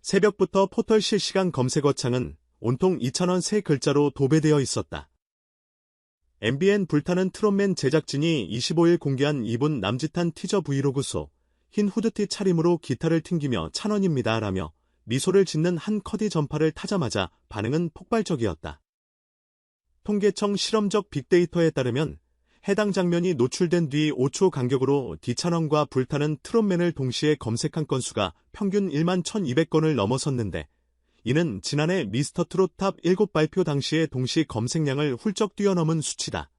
새벽부터 포털 실시간 검색어창은 온통 2,000원 세 글자로 도배되어 있었다. MBN 불타는 트롯맨 제작진이 25일 공개한 2분 남짓한 티저 브이로그 속 흰 후드티 차림으로 기타를 튕기며 1,000원입니다 라며 미소를 짓는 한 커디 전파를 타자마자 반응은 폭발적이었다. 통계청 실험적 빅데이터에 따르면 해당 장면이 노출된 뒤 5초 간격으로 D1,000원과 불타는 트롯맨을 동시에 검색한 건수가 평균 11,200건을 넘어섰는데 이는 지난해 미스터트롯 탑 7 발표 당시의 동시 검색량을 훌쩍 뛰어넘은 수치다.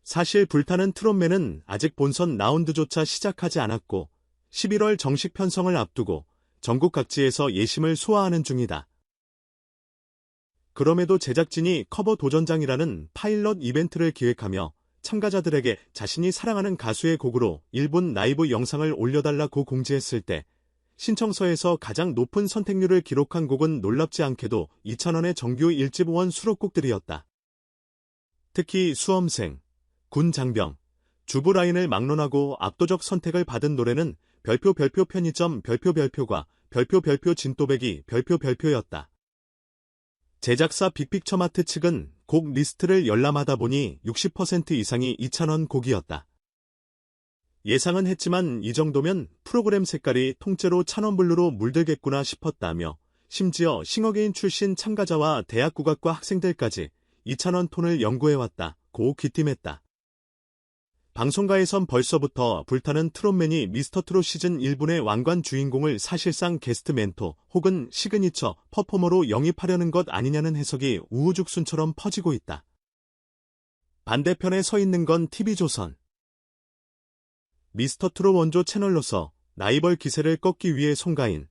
사실 불타는 트롯맨은 아직 본선 라운드조차 시작하지 않았고 11월 정식 편성을 앞두고 전국 각지에서 예심을 소화하는 중이다. 그럼에도 제작진이 커버 도전장이라는 파일럿 이벤트를 기획하며 참가자들에게 자신이 사랑하는 가수의 곡으로 1분 라이브 영상을 올려달라고 공지했을 때 신청서에서 가장 높은 선택률을 기록한 곡은 놀랍지 않게도 2,000원의 정규 1집 원 수록곡들이었다. 특히 수험생, 군 장병, 주부 라인을 막론하고 압도적 선택을 받은 노래는 별표 편의점 별표과 별표 진또배기 별표였다. 제작사 빅픽처마트 측은 곡 리스트를 열람하다 보니 60% 이상이 2,000원 곡이었다. 예상은 했지만 이 정도면 프로그램 색깔이 통째로 1,000원 블루로 물들겠구나 싶었다며 심지어 싱어게인 출신 참가자와 대학 국악과 학생들까지 2,000원 톤을 연구해왔다고 귀띔했다. 방송가에선 벌써부터 불타는 트롯맨이 미스터트롯 시즌 1분의 왕관 주인공을 사실상 게스트 멘토 혹은 시그니처 퍼포머로 영입하려는 것 아니냐는 해석이 우후죽순처럼 퍼지고 있다. 반대편에 서 있는 건 TV조선. 미스터트롯 원조 채널로서 라이벌 기세를 꺾기 위해 송가인,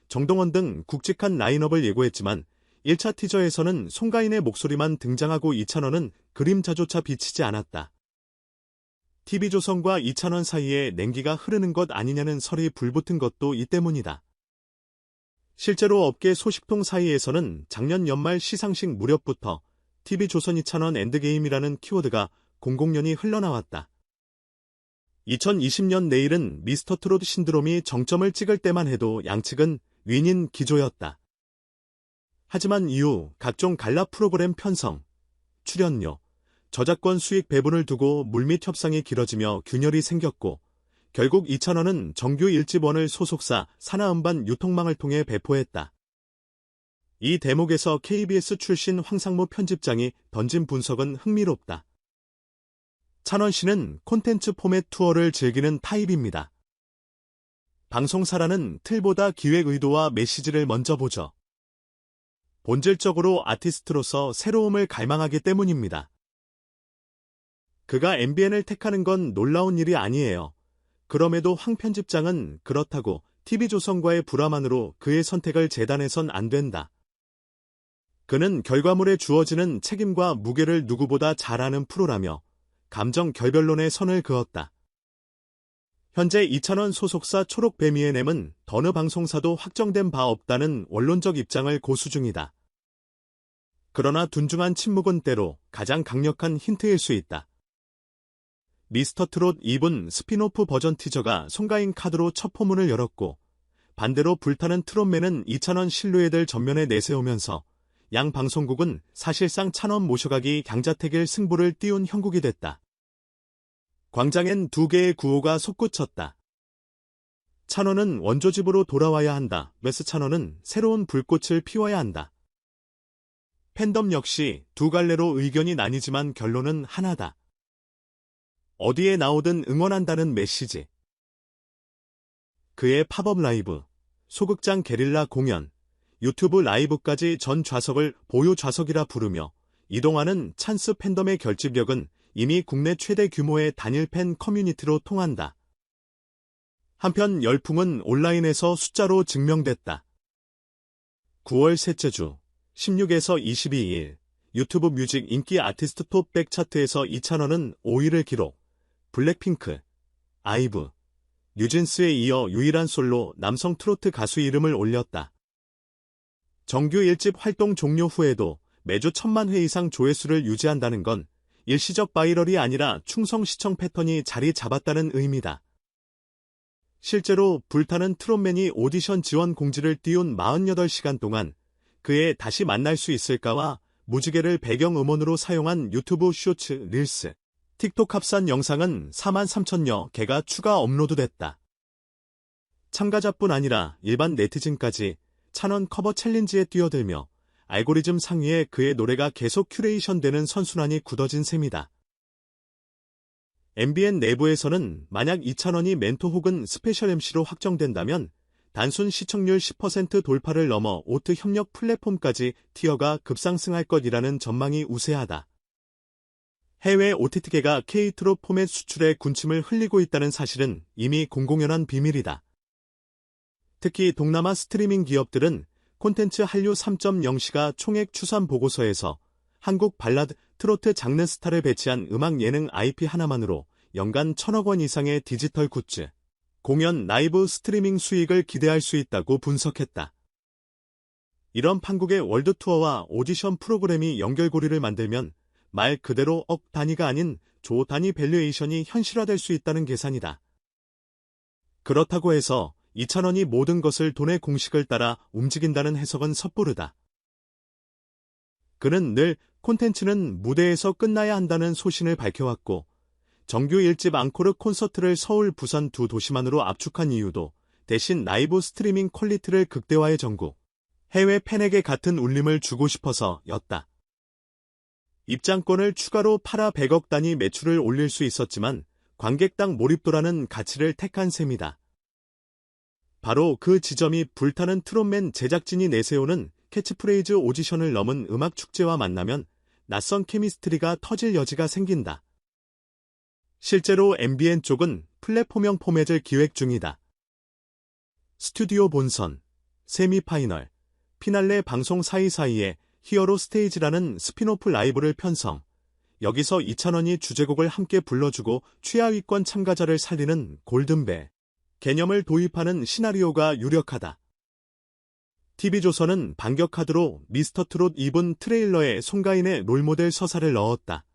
정동원 등 굵직한 라인업을 예고했지만 1차 티저에서는 송가인의 목소리만 등장하고 2,000원은 그림자조차 비치지 않았다. TV조선과 2,000원 사이에 냉기가 흐르는 것 아니냐는 설이 불붙은 것도 이 때문이다. 실제로 업계 소식통 사이에서는 작년 연말 시상식 무렵부터 TV조선 2,000원 엔드게임이라는 키워드가 공공연히 흘러나왔다. 2020년 내일은 미스터트롯 신드롬이 정점을 찍을 때만 해도 양측은 윈인 기조였다. 하지만 이후 각종 갈라 프로그램 편성, 출연료, 저작권 수익 배분을 두고 물밑 협상이 길어지며 균열이 생겼고 결국 2,000원은 정규 1집 원을 소속사 산하음반 유통망을 통해 배포했다. 이 대목에서 KBS 출신 황상무 편집장이 던진 분석은 흥미롭다. 찬원 씨는 콘텐츠 포맷 투어를 즐기는 타입입니다. 방송사라는 틀보다 기획 의도와 메시지를 먼저 보죠. 본질적으로 아티스트로서 새로움을 갈망하기 때문입니다. 그가 MBN을 택하는 건 놀라운 일이 아니에요. 그럼에도 황 편집장은 그렇다고 TV조선과의 불화만으로 그의 선택을 재단해선 안 된다. 그는 결과물에 주어지는 책임과 무게를 누구보다 잘 아는 프로라며 감정 결별론의 선을 그었다. 현재 2,000원 소속사 초록뱀이의냄은 어느 방송사도 확정된 바 없다는 원론적 입장을 고수 중이다. 그러나 둔중한 침묵은 때로 가장 강력한 힌트일 수 있다. 미스터트롯 2분 스피노프 버전 티저가 송가인 카드로 첫 포문을 열었고 반대로 불타는 트롯맨은 2,000원 실루엣을 전면에 내세우면서 양 방송국은 사실상 1,000원 모셔가기 양자택일 승부를 띄운 형국이 됐다. 광장엔 두 개의 구호가 솟구쳤다. 1,000원은 원조집으로 돌아와야 한다. 메스 1,000원은 새로운 불꽃을 피워야 한다. 팬덤 역시 두 갈래로 의견이 나뉘지만 결론은 하나다. 어디에 나오든 응원한다는 메시지. 그의 팝업 라이브, 소극장 게릴라 공연, 유튜브 라이브까지 전 좌석을 보유 좌석이라 부르며 이동하는 찬스 팬덤의 결집력은 이미 국내 최대 규모의 단일 팬 커뮤니티로 통한다. 한편 열풍은 온라인에서 숫자로 증명됐다. 9월 셋째 주 16에서 22일 유튜브 뮤직 인기 아티스트 톱 100 차트에서 2,000원은 5위를 기록. 블랙핑크, 아이브, 뉴진스에 이어 유일한 솔로 남성 트로트 가수 이름을 올렸다. 정규 1집 활동 종료 후에도 매주 1,000만 회 이상 조회수를 유지한다는 건 일시적 바이럴이 아니라 충성 시청 패턴이 자리 잡았다는 의미다. 실제로 불타는 트롯맨이 오디션 지원 공지를 띄운 48시간 동안 그의 다시 만날 수 있을까와 무지개를 배경음원으로 사용한 유튜브 쇼츠, 릴스, 틱톡 합산 영상은 43,000여 개가 추가 업로드됐다. 참가자뿐 아니라 일반 네티즌까지 찬원 커버 챌린지에 뛰어들며 알고리즘 상위에 그의 노래가 계속 큐레이션되는 선순환이 굳어진 셈이다. MBN 내부에서는 만약 이찬원이 멘토 혹은 스페셜 MC로 확정된다면 단순 시청률 10% 돌파를 넘어 오트 협력 플랫폼까지 티어가 급상승할 것이라는 전망이 우세하다. 해외 OTT계가 K-트롯 포맷 수출에 군침을 흘리고 있다는 사실은 이미 공공연한 비밀이다. 특히 동남아 스트리밍 기업들은 콘텐츠 한류 3.0시가 총액 추산 보고서에서 한국 발라드, 트로트 장르 스타를 배치한 음악 예능 IP 하나만으로 연간 1,000억 원 이상의 디지털 굿즈, 공연, 라이브 스트리밍 수익을 기대할 수 있다고 분석했다. 이런 판국의 월드 투어와 오디션 프로그램이 연결고리를 만들면 말 그대로 억 단위가 아닌 조 단위 밸류에이션이 현실화될 수 있다는 계산이다. 그렇다고 해서 이찬원이 모든 것을 돈의 공식을 따라 움직인다는 해석은 섣부르다. 그는 늘 콘텐츠는 무대에서 끝나야 한다는 소신을 밝혀왔고 정규 1집 앙코르 콘서트를 서울, 부산 두 도시만으로 압축한 이유도 대신 라이브 스트리밍 퀄리티를 극대화해 전국, 해외 팬에게 같은 울림을 주고 싶어서였다. 입장권을 추가로 팔아 100억 단위 매출을 올릴 수 있었지만 관객당 몰입도라는 가치를 택한 셈이다. 바로 그 지점이 불타는 트롯맨 제작진이 내세우는 캐치프레이즈 오디션을 넘은 음악 축제와 만나면 낯선 케미스트리가 터질 여지가 생긴다. 실제로 MBN 쪽은 플랫폼형 포맷을 기획 중이다. 스튜디오 본선, 세미파이널, 피날레 방송 사이사이에 히어로 스테이지라는 스피노프 라이브를 편성, 여기서 이찬원이 주제곡을 함께 불러주고 최하위권 참가자를 살리는 골든벨 개념을 도입하는 시나리오가 유력하다. TV조선은 반격카드로 미스터트롯 2분 트레일러에 송가인의 롤모델 서사를 넣었다.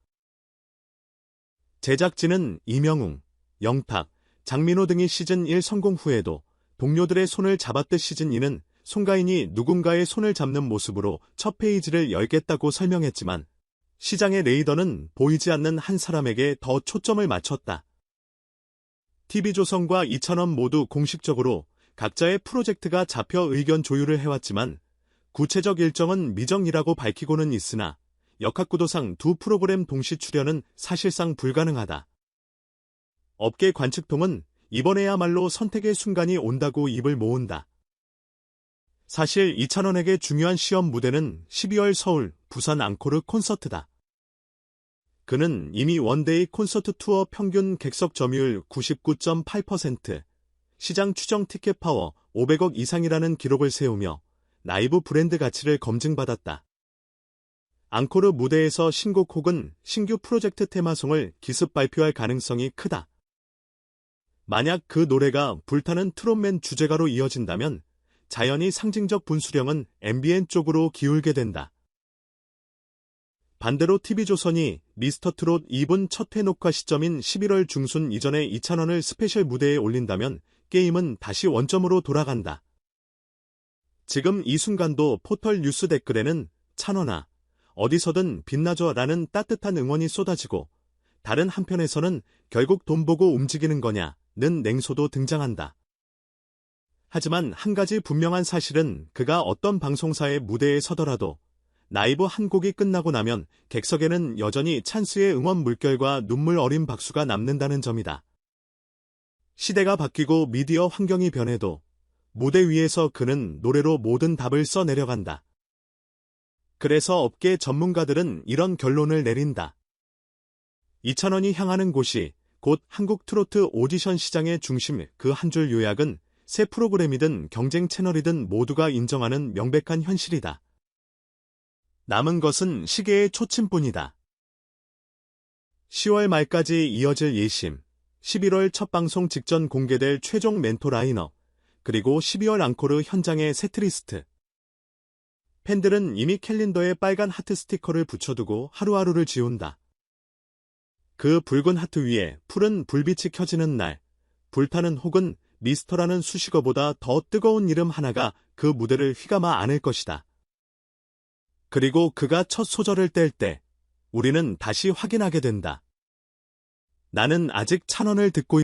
제작진은 이명웅, 영탁, 장민호 등이 시즌1 성공 후에도 동료들의 손을 잡았듯 시즌2는 송가인이 누군가의 손을 잡는 모습으로 첫 페이지를 열겠다고 설명했지만 시장의 레이더는 보이지 않는 한 사람에게 더 초점을 맞췄다. TV조선과 이찬원 모두 공식적으로 각자의 프로젝트가 잡혀 의견 조율을 해왔지만 구체적 일정은 미정이라고 밝히고는 있으나 역학구도상 두 프로그램 동시 출연은 사실상 불가능하다. 업계 관측통은 이번에야말로 선택의 순간이 온다고 입을 모은다. 사실 이찬원에게 중요한 시험 무대는 12월 서울, 부산 앙코르 콘서트다. 그는 이미 원데이 콘서트 투어 평균 객석 점유율 99.8%, 시장 추정 티켓 파워 500억 이상이라는 기록을 세우며 라이브 브랜드 가치를 검증받았다. 앙코르 무대에서 신곡 혹은 신규 프로젝트 테마송을 기습 발표할 가능성이 크다. 만약 그 노래가 불타는 트롯맨 주제가로 이어진다면 자연히 상징적 분수령은 MBN 쪽으로 기울게 된다. 반대로 TV조선이 미스터트롯 2분 첫 회 녹화 시점인 11월 중순 이전에 이찬원을 스페셜 무대에 올린다면 게임은 다시 원점으로 돌아간다. 지금 이 순간도 포털 뉴스 댓글에는 찬원아, 어디서든 빛나줘 라는 따뜻한 응원이 쏟아지고 다른 한편에서는 결국 돈 보고 움직이는 거냐는 냉소도 등장한다. 하지만 한 가지 분명한 사실은 그가 어떤 방송사의 무대에 서더라도 라이브 한 곡이 끝나고 나면 객석에는 여전히 찬스의 응원 물결과 눈물 어린 박수가 남는다는 점이다. 시대가 바뀌고 미디어 환경이 변해도 무대 위에서 그는 노래로 모든 답을 써내려간다. 그래서 업계 전문가들은 이런 결론을 내린다. 이찬원이 향하는 곳이 곧 한국 트로트 오디션 시장의 중심, 그 한 줄 요약은 새 프로그램이든 경쟁 채널이든 모두가 인정하는 명백한 현실이다. 남은 것은 시계의 초침뿐이다. 10월 말까지 이어질 예심, 11월 첫 방송 직전 공개될 최종 멘토 라인업, 그리고 12월 앙코르 현장의 세트리스트. 팬들은 이미 캘린더에 빨간 하트 스티커를 붙여두고 하루하루를 지운다. 그 붉은 하트 위에 푸른 불빛이 켜지는 날, 불타는 혹은 미스터라는 수식어보다 더 뜨거운 이름 하나가 그 무대를 휘감아 안을 것이다. 그리고 그가 첫 소절을 뗄 때 우리는 다시 확인하게 된다. 나는 아직 찬원을 듣고